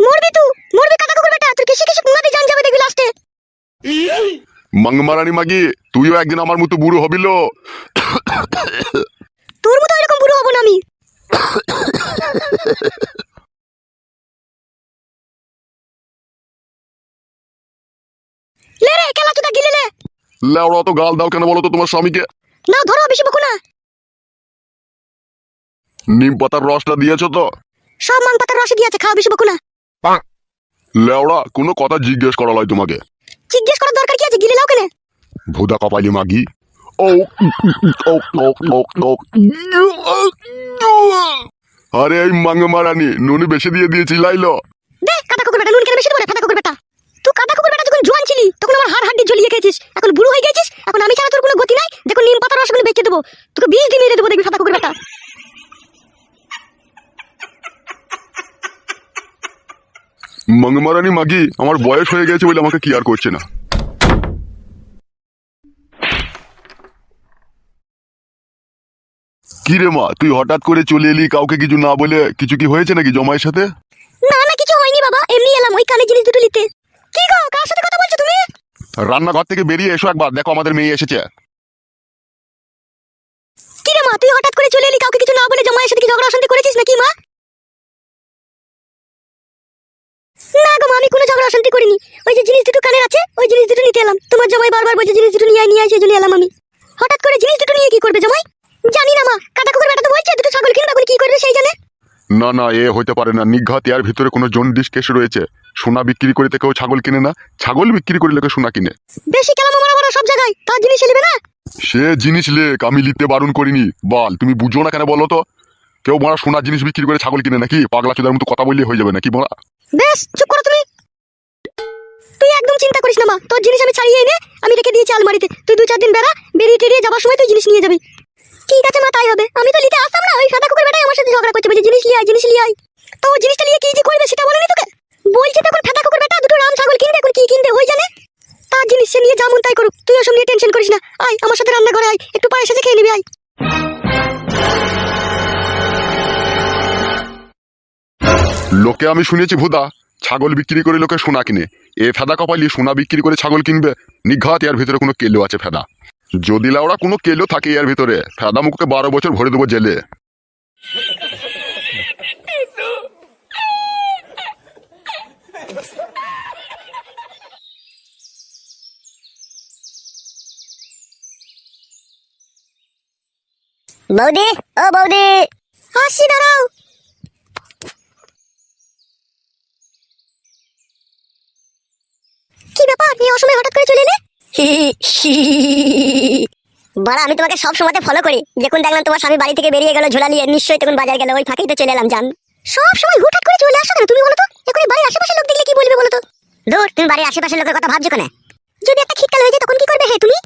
মরবি তুই, মরবি কাকা কুকুর বেটা, তোর কিসে কিসে পুঙ্গাতে জান যাবে দেখবি লাস্টে। মাংমারানি মাগি, তুইও একদিন আমার মতো বুড়ো হবিল। তোর মতো এরকম বুড়ো হব না আমি। লে রে কেলা তুই গিলে লে। লেওড়া তো গাল দাও কেন বলো তো তোমার স্বামীকে? না ধরো, বেশি বকো না। নিম পাতার রসটা দিয়েছো তো? সব মাং পাতার রসে দিয়েছে, খাওয়া, বেশি বকো না। লেওড়া কোনো কথা জিজ্ঞেস করা লয় তোমাকে। জিজ্ঞেস করার দরকার কি আছে, গিলে লাও কেন? ভুদা কপালি মাগি। ও আরে এই মাংমারানি, নুনি বেশি দিয়ে দিয়েছিস লাইলো। দে কাকা কুকুর বেটা, নুন কেন বেশি দেবো রে ফাটা কুকুর বেটা। তুই কাকা কুকুর বেটা যখন জোয়ান ছিলি তখন আমার হাড় হাড্ডি জ্বলিয়ে খেয়েছিস, এখন বুড়ো হয়ে গেছিস, এখন আমি ছাড়া তোর কোনো গতি নাই। দেখো নিম পাতার রসগুলো বেঁচে দেবো, তোকে 20 দিন মেরে দেবো দেখবি ফাটা কুকুর বেটা। মাংমারানি মাগি, আমার বয়স হয়ে গেছে বলে আমাকে কি আর করছে না। কি রে মা, তুই হঠাৎ করে চলে এলি কাউকে কিছু না বলে? কিছু কি হয়েছে নাকি জমায়ের সাথে? না না কিছু হয়নি বাবা, এমনি এলাম ওই কানে জিনিস দুটো নিতে। কি গো, কার সাথে কথা বলছো তুমি? রান্নাঘর থেকে বেরিয়ে এসো একবার, দেখো আমাদের মেয়ে এসেছে। কি রে মা, তুই হঠাৎ করে চলে এলি কাউকে কিছু না বলে, জামাইয়ের সাথে কি ঝগড়া অশান্তি করেছিস নাকি মা? না গো মা, আমি কোনো ঝগড়া অশান্তি করিনি। ওই যে জিনিস দুটো কানের আছে, ওই জিনিস দুটো নিতে এলাম। তোমার জামাই বারবার বলছে জিনিস দুটো নিয়ে আয়, সেই জন্য এলাম আমি। হঠাৎ করে জিনিস দুটো নিয়ে কি করবে জামাই? জানি না মা, কাটা কুকুর বেটা তো বলছে দুটো ছাগল কিনবে, এখন কি করবে সেই জানে। না না, এ হইতে পারে না। নিঘাত এর ভিতরে কোনো জন্ডিস কেস রয়েছে। সোনা বিক্রি করে কেউ ছাগল কিনে না, ছাগল বিক্রি করে লোকে সোনা কিনে। বেশি কেলামো মারা মারা সব জায়গায়, তার জিনিস নেবে না। সে জিনিস লেক, আমি লিখতে বারণ করিনি। বল, তুমি বুঝো না কেন বলো তো? কেউ মারা সোনার জিনিস বিক্রি করে ছাগল কিনে নাকি? পাগলা চোদার মতো কথা বললে হয়ে যাবে নাকি বলা? বেশ চুপ করো তুমি। তুই একদম চিন্তা করিস না মা, তোর জিনিস আমি ছাড়িয়ে এনে আমি রেখে দিয়েছি আলমারিতে। তুই 2-4 দিন বেড়া, বেরিয়ে টেরিয়ে যাবার সময় তুই জিনিস নিয়ে যাবি। ঠিক আছে মা, তাই হবে। আমি তো নিতে আসতাম না, ওই সাদা কুকুর বেটাই আমার সাথে ঝগড়া করছে, বলছে জিনিস লিয়ে আয়, জিনিস লিয়ে আয়। তো ও জিনিসটা নিয়ে কি যে করবে সেটা বলেনি তোকে? বলছে তখন ফাটা কুকুর বেটা দুটো রাম ছাগল কিনবে, এখন কি কিনবে ওই জানে। তার জিনিস সে নিয়ে যেমন তাই করুক, তুই ওসব নিয়ে টেনশন করিস না। আয় আমার সাথে রান্নাঘরে আয়, একটু পায়ের সাথে খেয়ে নিবি আয়। লোকে আমি শুনেছি ভুদা ছাগল বিক্রি করে লোকে সোনা কিনে। এ ফেদা কপালি সোনা বিক্রি করে ছাগল কিনবে? নিঘাত এর ভিতরে কোনো কেলো আছে ফেদা। যদি লাউড়া কোনো কেলো থাকে এর ভিতরে, ফেদা মুখকে 12 বছর ভরে দেবো জেলে। বৌদি, ও বৌদি, আসি দাঁড়াও। কি ব্যাপার, এই অসময়ে হঠাৎ করে চলে এলে? বাড়া, আমি তোমাকে সব সময়তে ফলো করি। যখন দেখলাম তোমার স্বামী বাড়ি থেকে বেরিয়ে গেল ঝোলা নিয়ে, নিশ্চয়ই তখন বাজার গেল, ওই ফাঁকেই তো চলে এলাম জান। সব সময় হুটহাট করে চলে আসো কেন তুমি বলো তো? এখনই বাড়ির আশেপাশে লোক দেখলে কি বলবে বলো তো? দূর, তুমি বাড়ির আশেপাশের লোকের কথা ভাবছো কেন? যদি একটা খিটকাল হয়ে যায় তখন কি করবে হে তুমি?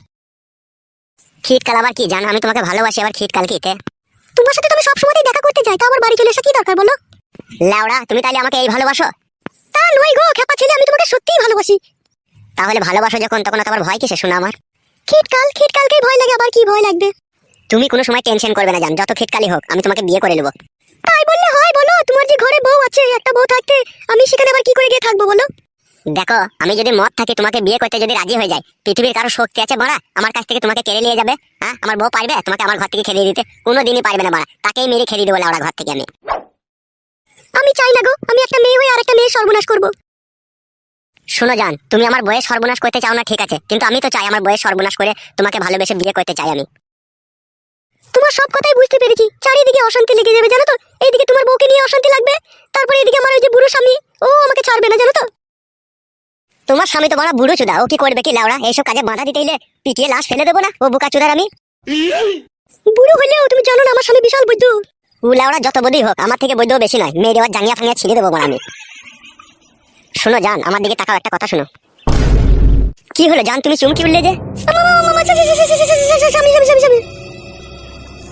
খিটকাল আবার কি জানো? আমি তোমাকে ভালোবাসি, আবার খিটকাল কিতে? তোমার সাথে তুমি সব সময়ই দেখা করতে যাই, তা আবার বাড়ি চলে এসে কি দরকার বলো? লাউড়া, তুমি তাহলে আমাকে এই ভালোবাসো? তা নয় গো খেপা ছেলে, আমি তোমাকে সত্যিই ভালোবাসি। তাহলে ভালোবাসো যখন, তখন তো আবার ভয় কিসে শোনা আমার? খিটকালকেই ভয় লাগে, আবার কি ভয় লাগবে? তুমি কোনো সময় টেনশন করবে না জান, যত খিটকালি হোক আমি তোমাকে বিয়ে করে নেব। তাই বললে হয় বলো? তোমার যে ঘরে বউ আছে, একটা বউ থাকতে আমি সেখানে আবার কি করে গিয়ে থাকবো বলো? দেখো, আমি যদি মত থাকি তোমাকে বিয়ে করতে যদি রাজি হয়ে যায়, পৃথিবীর কারো শক্তি আছে মারা আমার কাছ থেকে তোমাকে কেড়ে নিয়ে যাবে? হ্যাঁ, আমার বউ পারবে তোমাকে আমার ঘর থেকে খেলিয়ে দিতে? কোনোদিনই পারবে না মারা, তাকেই মেরে খেলিয়ে দেবো লাউড়া ঘর থেকে আমি। আমি চাই না গো, আমি একটা মেয়ে হয়ে আরেকটা মেয়ে সর্বনাশ করবো। শোনো জান, তুমি আমার বয়স সর্বনাশ করতে চাও না ঠিক আছে, কিন্তু আমি তো চাই আমার বয়স সর্বনাশ করে তোমাকে ভালোবেসে বিয়ে করতে চাই আমি। তোমার সব কথাই বুঝতে পেরেছি, চারিদিকে অশান্তি লেগে যাবে জানো তো। এইদিকে তোমার বউকে নিয়ে অশান্তি লাগবে, তারপরে এদিকে আমার ওই যে বুড়ো স্বামী, ও আমাকে ছাড়বে না জানো তো। তোমার স্বামী তো বড় বুড়ো চুদা, ও কি করবে কি লাউড়া? এইসব কাজে বাধা দিতে হলে পিটিয়ে লাশ ফেলে দেবো না, ও বোকা চুদার আমি। বুড়ো হলেও তুমি জানো না আমার স্বামী বিশাল বৈদ্য। ও লাউড়া যত বৈদ্যই হোক, আমার থেকে বৈদ্য বেশি নয়, মেয়ে দেওয়ার জাঙ্গিয়া ফাঙ্গিয়া ছিঁড়ে দেবো বড় আমি। শোনো জান, আমার দিকে তাকাও, একটা কথা শোনো। কি হলো জান, তুমি চুমকি উঠলে যে?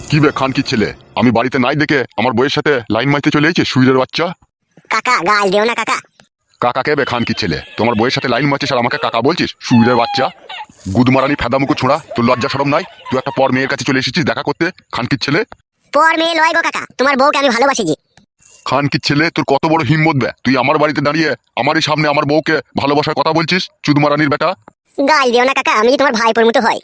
কি বে খান কি ছেলে, আমি বাড়িতে নাই দেখে আমার বইয়ের সাথে লাইন মারতে চলে এসেছে শুইরের বাচ্চা। কাকা গাল দিও না কাকা। কাকাকে বে খান কি ছেলে, তোমার বইয়ের সাথে লাইন মারছিস আর আমাকে কাকা বলছিস? সুইরের বাচ্চা, গুদমারানি ফেদামুকু ছোঁড়া, তোর লজ্জা শরম নাই? তুই একটা পর মেয়ের কাছে চলে এসেছিস দেখা করতে, খান কি ছেলে? পর মেয়ে লয় গো কাকা, তোমার বউকে আমি ভালোবাসি জি। খান কি ছেলে, তোর কত বড় হিম্মত বে, তুই আমার বাড়িতে দাঁড়িয়ে আমারই সামনে আমার বউকে ভালোবাসার কথা বলছিস? চুদমারানির বেটা। গাল দিও না কাকা, আমি তোমার ভাইপোর মতো হয়।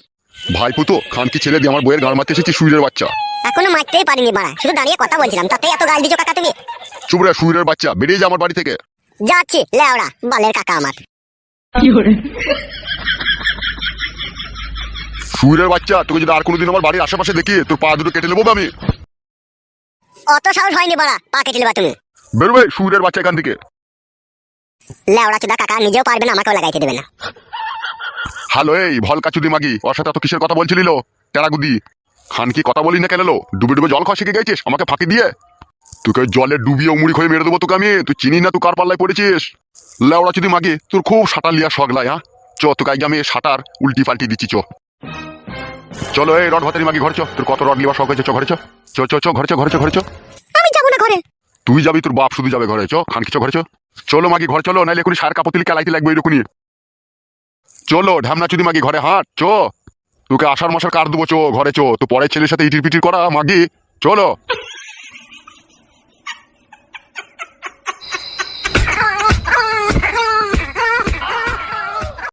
ভাইপুতো খান কি ছেলে দিয়ে আমার বইয়ের গাড় মারতে এসেছিস সুইরের বাচ্চা। এখনো মারতেই পারিনি বাড়া, শুধু দাঁড়িয়ে কথা বলছিলাম, তাতেই এত গাল দিছো কাকা তুমি। চুপ রে সুইরের বাচ্চা, বেরিয়ে যা আমার বাড়ি থেকে। যাচ্ছি লেওড়া বালের কাকা আমার। সুইরের বাচ্চা, তোকে যদি আর কোনোদিন আমার বাড়ির আশেপাশে দেখি তোর পা দুটো কেটে নেবো বে আমি। অত সাহস হয়নি বাড়া, পা কেটে নেবা তুমি। বেরোবে সুইরের বাচ্চা এখান থেকে। লেওড়া চুদা কাকা নিজেও পারবে না, আমাকেও লাগাইতে দেবে না। হ্যালো এই ভলকা চুদি মাগি, ওর সাথে এত কিসের কথা বলছিলিল টেরাগুদি? খান কি কথা বলি না কেন লো? ডুবে ডুবে জল খাওয়া শিখে গেছিস আমাকে ফাঁকি দিয়ে? তোকে জলে ডুবিয়ে মুড়ি খয়ে মেরে দেবো তোকে আমি, তুই চিনি না তুই কার পাল্লায় পড়েছিস? লেওড়া চুদি মাগি, তোর খুব সাঁটার লিয়া শগলাই। হ্যাঁ চ, তোকে আগে আমি সাঁটার উল্টি পাল্টি দিচ্ছি। চলো এই রড ভাতারি মাগি ঘর চ, তোর কত রড লিবা শখ হয়েছে, চ ঘরে চ, চ চ চ ঘরে চ, ঘরে চ, ঘরে চ। আমি যাবো না ঘরে। তুই যাবি, তোর বাপ শুধু যাবে ঘরে, চ খান কি চ ঘরে চ। চলো মাগি ঘর চলো, নাইলে এখনই সার কাপতিলি কেলাইতে লাগবে এরকমই। চলো ঢামনা চুদি মাগি ঘরে হাঁট চ, তোকে আষাঢ় মাসের কার দেবো, চো ঘরে চো, তো পরের ছেলের সাথে ইটির পিটির করা মাগি, চলো।